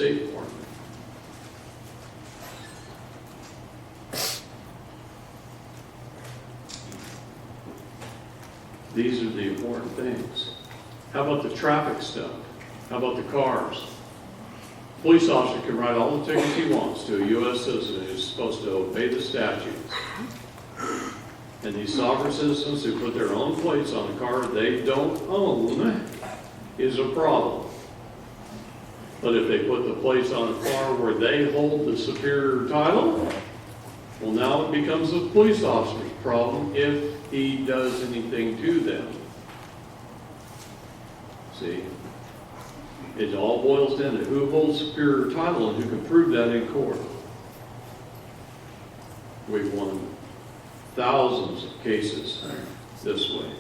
State Department. These are the important things. How about the traffic stuff? How about the cars? Police officer can write all the tickets he wants to a U.S. citizen who's supposed to obey the statutes. And these sovereign citizens who put their own plates on a car they don't own is a problem. But if they put the plates on a car where they hold the superior title, well, now it becomes the police officer's problem if he does anything to them. See? It all boils down to who holds superior title and who can prove that in court. We've won thousands of cases this way.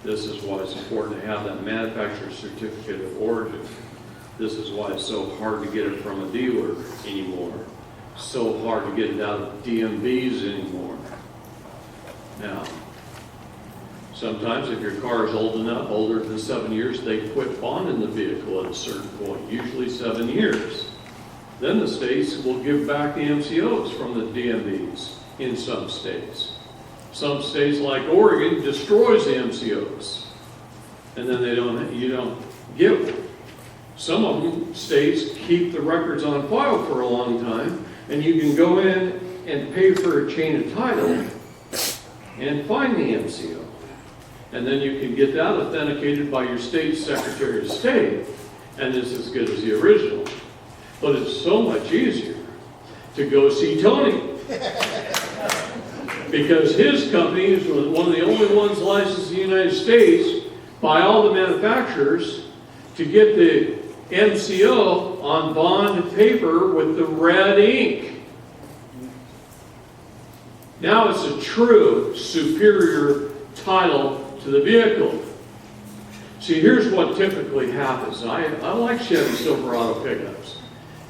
This is why it's important to have that manufacturer's certificate of origin. This is why it's so hard to get it from a dealer anymore. So hard to get it out of DMVs anymore. Now, sometimes if your car is old enough, older than 7 years, they quit bonding the vehicle at a certain point, usually 7 years. Then the states will give back the MCOs from the DMVs in some states. Some states like Oregon destroys the MCOs, and then you don't give them. Some of them, states, keep the records on file for a long time, and you can go in and pay for a chain of title and find the MCO. And then you can get that authenticated by your state Secretary of State, and it's as good as the original. But it's so much easier to go see Tony. Because his company is one of the only ones licensed in the United States by all the manufacturers to get the MCO on bond paper with the red ink. Now it's a true superior title to the vehicle. See, here's what typically happens. I like Chevy Silverado pickups.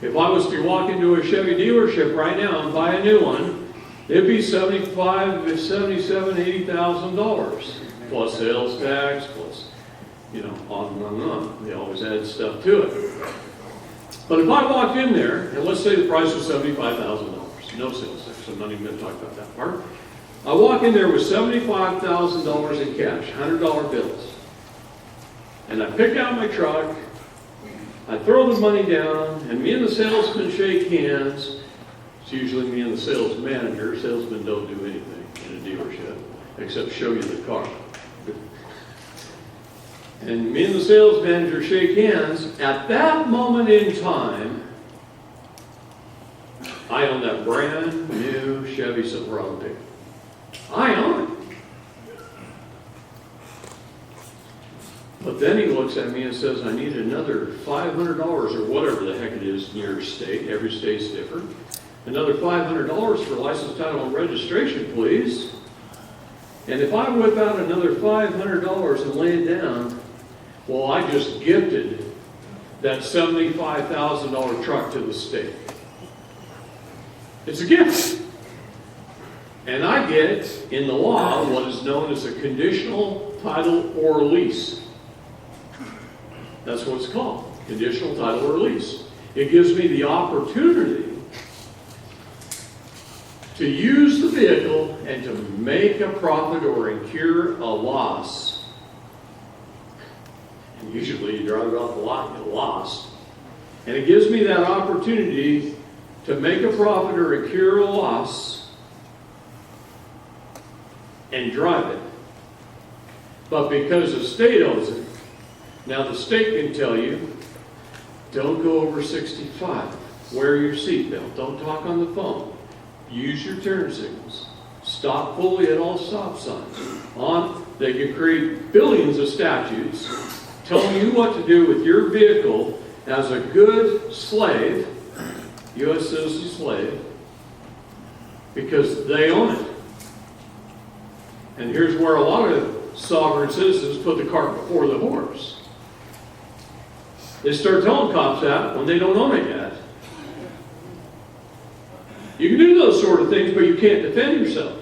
If I was to walk into a Chevy dealership right now and buy a new one, it'd be $75,000, $77,000, $80,000 plus sales tax, plus, on and on and on. They always add stuff to it. But if I walked in there, and let's say the price was $75,000, no sales tax, I'm not even going to talk about that part. I walk in there with $75,000 in cash, $100 bills, and I pick out my truck, I throw the money down, and me and the salesman shake hands. It's usually me and the sales manager. Salesmen don't do anything in a dealership except show you the car. And me and the sales manager shake hands. At that moment in time, I own that brand new Chevy Silverado pickup. I own it. But then he looks at me and says, I need another $500 or whatever the heck it is in your state. Every state's different. Another $500 for license, title, and registration, please. And if I whip out another $500 and lay it down, well, I just gifted that $75,000 truck to the state. It's a gift. And I get, in the law, what is known as a conditional title or lease. That's what it's called, conditional title or lease. It gives me the opportunity to use the vehicle and to make a profit or incur a loss. And usually you drive it off the lot and get lost. And it gives me that opportunity to make a profit or incur a loss and drive it. But because the state owns it, now the state can tell you, don't go over 65. Wear your seatbelt. Don't talk on the phone. Use your turn signals. Stop fully at all stop signs. They can create billions of statutes telling you what to do with your vehicle as a good slave, U.S. citizen slave, because they own it. And here's where a lot of sovereign citizens put the cart before the horse. They start telling cops that when they don't own it yet. You can do those sort of things, but you can't defend yourself.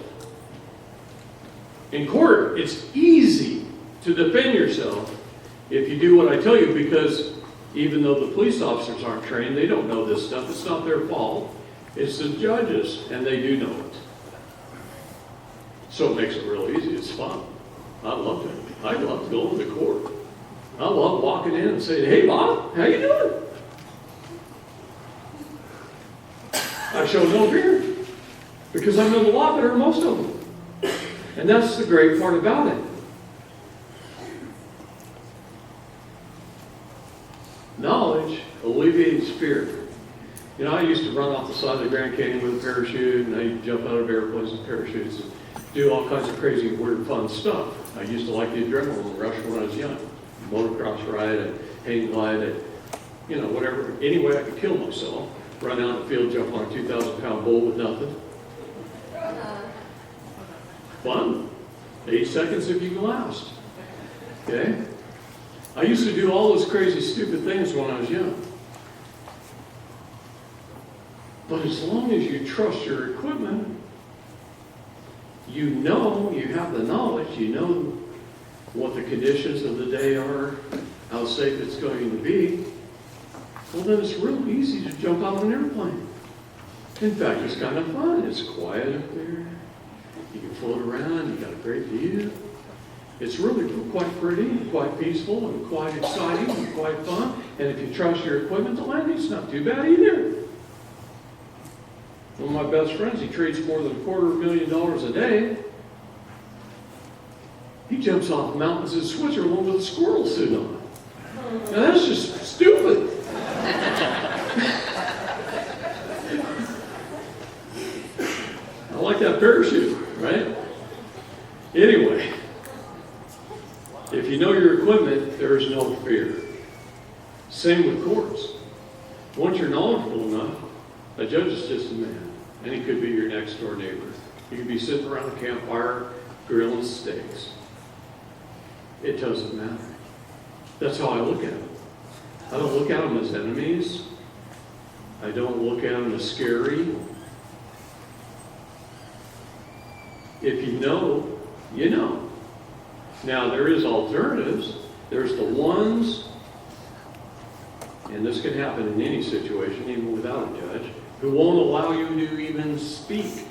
In court, it's easy to defend yourself if you do what I tell you, because Even though the police officers aren't trained, they don't know this stuff. It's not their fault. It's the judges, and they do know it. So it makes it real easy. It's fun. I love it. I love going to court. I love walking in and saying, "Hey, Bob, how you doing?" I show no fear because I know the law better than most of them. And that's the great part about it. Knowledge alleviates fear. You know, I used to run off the side of the Grand Canyon with a parachute, and I used to jump out of airplanes with parachutes and do all kinds of crazy, weird, fun stuff. I used to like the adrenaline rush when I was young. Motocross ride, a hang glide, whatever. Any way I could kill myself. Run out in the field, jump on a 2,000-pound bull with nothing. Fun. 8 seconds if you can last. Okay? I used to do all those crazy, stupid things when I was young. But as long as you trust your equipment, you know, you have the knowledge, you know what the conditions of the day are, how safe it's going to be, well, then it's real easy to jump out of an airplane. In fact, it's kind of fun. It's quiet up there. You can float around. You got a great view. It's really quite pretty, and quite peaceful, and quite exciting, and quite fun. And if you trust your equipment, the landing's not too bad either. One of my best friends, he trades more than $250,000 a day. He jumps off mountains in Switzerland with a squirrel suit on. Now that's just stupid. I like that parachute, right? Anyway, if you know your equipment, there is no fear. Same with courts. Once you're knowledgeable enough, a judge is just a man, and he could be your next door neighbor. You could be sitting around a campfire grilling steaks. It doesn't matter. That's how I look at them. I don't look at them as enemies. I don't look at them as scary. If you know, you know. Now, there is alternatives. There's the ones, and this can happen in any situation, even without a judge, who won't allow you to even speak.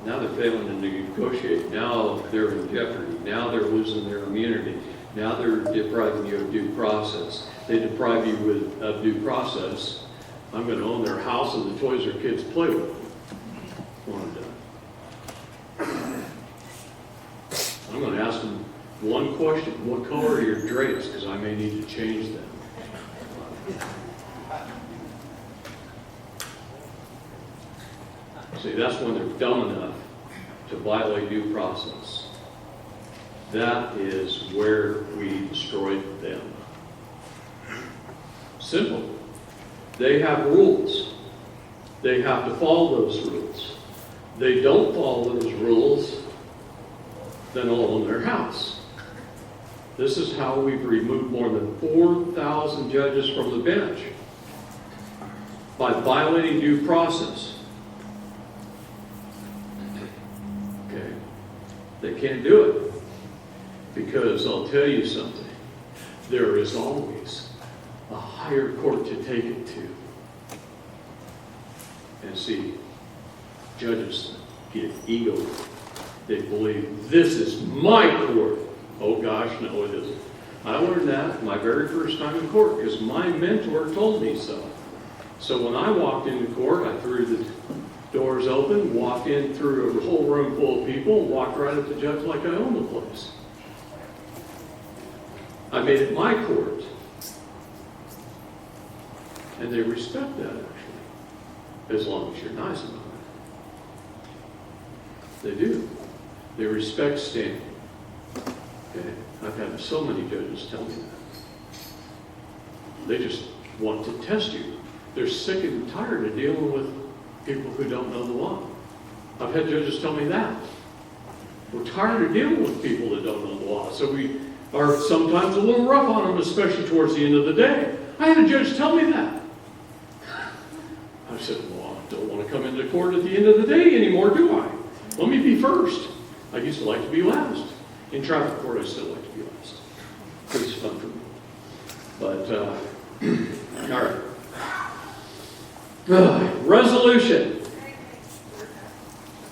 Now they're failing to negotiate. Now they're in jeopardy. Now they're losing their immunity. Now they're depriving you of due process. They deprive you of due process. I'm going to own their house and the toys their kids play with when I'm done. I'm going to ask them one question. What color are your drapes? Because I may need to change them. See, that's when they're dumb enough to violate due process. That is where we destroyed them. Simple. They have rules. They have to follow those rules. They don't follow those rules, then they'll own their house. This is how we've removed more than 4,000 judges from the bench by violating due process. Okay? They can't do it because I'll tell you something. There is always a higher court to take it to. And see, judges get ego. They believe, this is my court. Oh gosh, no it isn't. I learned that my very first time in court because my mentor told me so. So when I walked into court, I threw the doors open, walked in through a whole room full of people, and walked right up to the judge like I owned the place. I made it my court. And they respect that, actually, as long as you're nice about it. They do. They respect standing. Okay? I've had so many judges tell me that. They just want to test you. They're sick and tired of dealing with people who don't know the law. I've had judges tell me that. We're tired of dealing with people that don't know the law. So we are sometimes a little rough on them, especially towards the end of the day. I had a judge tell me that. I said, well, I don't want to come into court at the end of the day anymore, do I? Let me be first. I used to like to be last. In traffic court, I still like to be last. Because it's fun for me. But, all right. Resolution.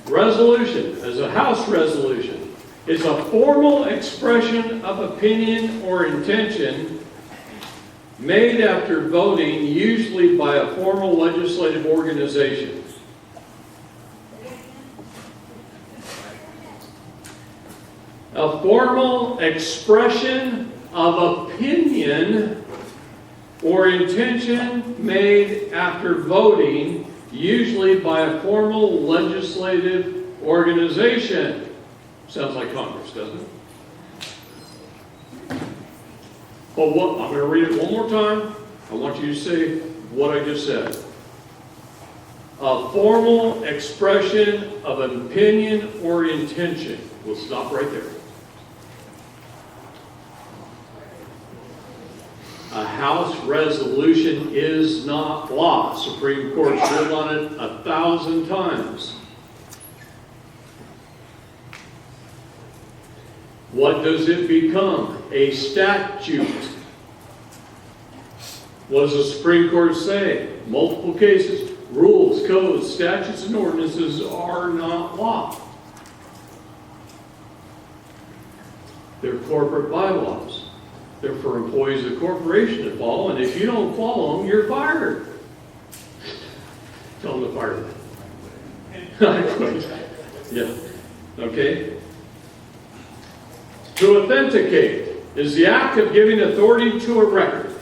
Resolution is a House resolution. It's a formal expression of opinion or intention made after voting, usually by a formal legislative organization. A formal expression of opinion or intention made after voting, usually by a formal legislative organization. Sounds like Congress, doesn't it? Well, I'm going to read it one more time. I want you to say what I just said. A formal expression of an opinion or intention. We'll stop right there. A House resolution is not law. Supreme Court's ruled on it 1,000 times. What does it become? A statute. What does the Supreme Court say? Multiple cases. Rules, codes, statutes, and ordinances are not law. They're corporate bylaws. They're for employees of the corporation to follow, and if you don't follow them, you're fired. Tell them to fire them. Yeah. Okay? To authenticate is the act of giving authority to a record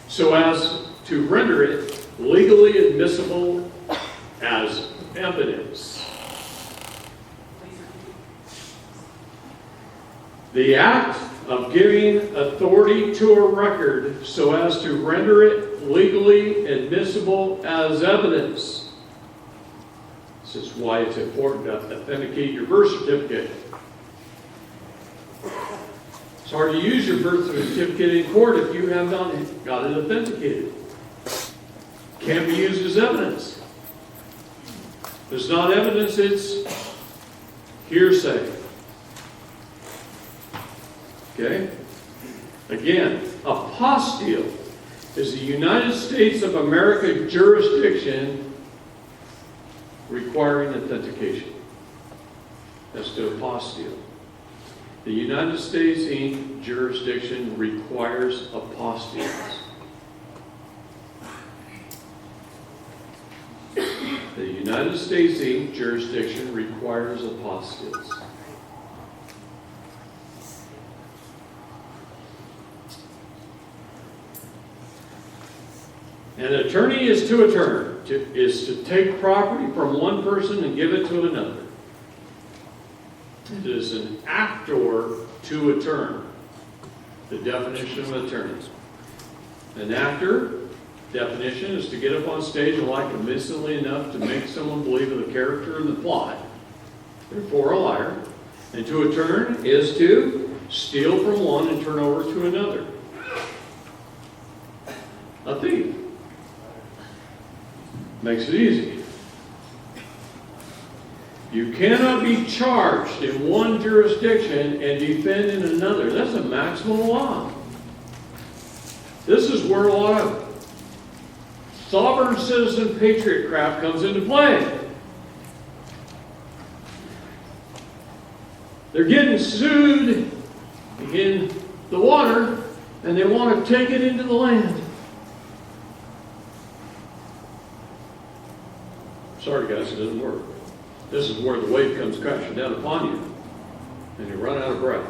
so as to render it legally admissible as evidence. The act of giving authority to a record so as to render it legally admissible as evidence. This is why it's important to authenticate your birth certificate. It's hard to use your birth certificate in court if you have not got it authenticated. Can't be used as evidence. If it's not evidence, it's hearsay. Okay? Again, apostille is the United States of America jurisdiction requiring authentication. That's to apostille. The United States, Inc. jurisdiction requires apostilles. The United States, Inc. jurisdiction requires apostilles. An attorney is to attorney, is to take property from one person and give it to another. It is an actor to attorney. The definition of an attorney. An actor, definition, is to get up on stage and lie convincingly enough to make someone believe in the character and the plot. Therefore, a liar. And to attorney is to steal from one and turn over to another. A thief. Makes it easy. You cannot be charged in one jurisdiction and defend in another. That's a maximum law. This is where a lot of sovereign citizen patriot crap comes into play. They're getting sued in the water and they want to take it into the land. Sorry guys, it doesn't work. This is where the wave comes crashing down upon you and you run out of breath.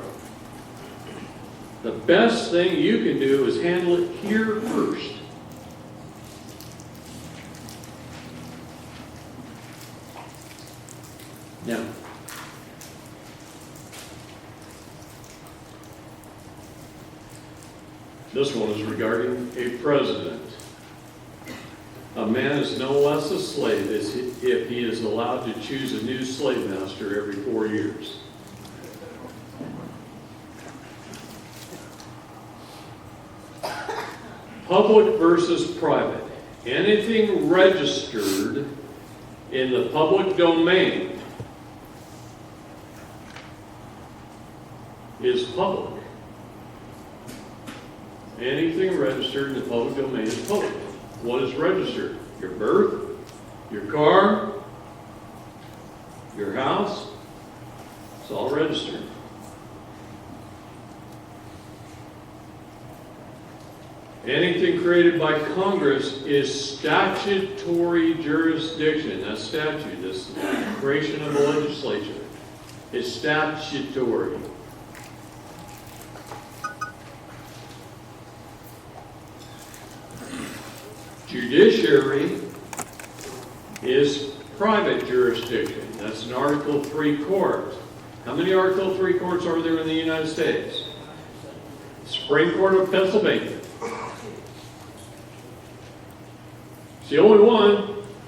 The best thing you can do is handle it here first. Now, this one is regarding a president. A man is no less a slave if he is allowed to choose a new slave master every 4 years. Public versus private. Anything registered in the public domain is public. Anything registered in the public domain is public. What is registered? Your birth, your car, your house. It's all registered. Anything created by Congress is statutory jurisdiction. That's statute. That's the creation of the legislature. It's statutory. Judiciary is private jurisdiction. That's an Article 3 court. How many Article 3 courts are there in the United States? Supreme Court of Pennsylvania. It's the only one.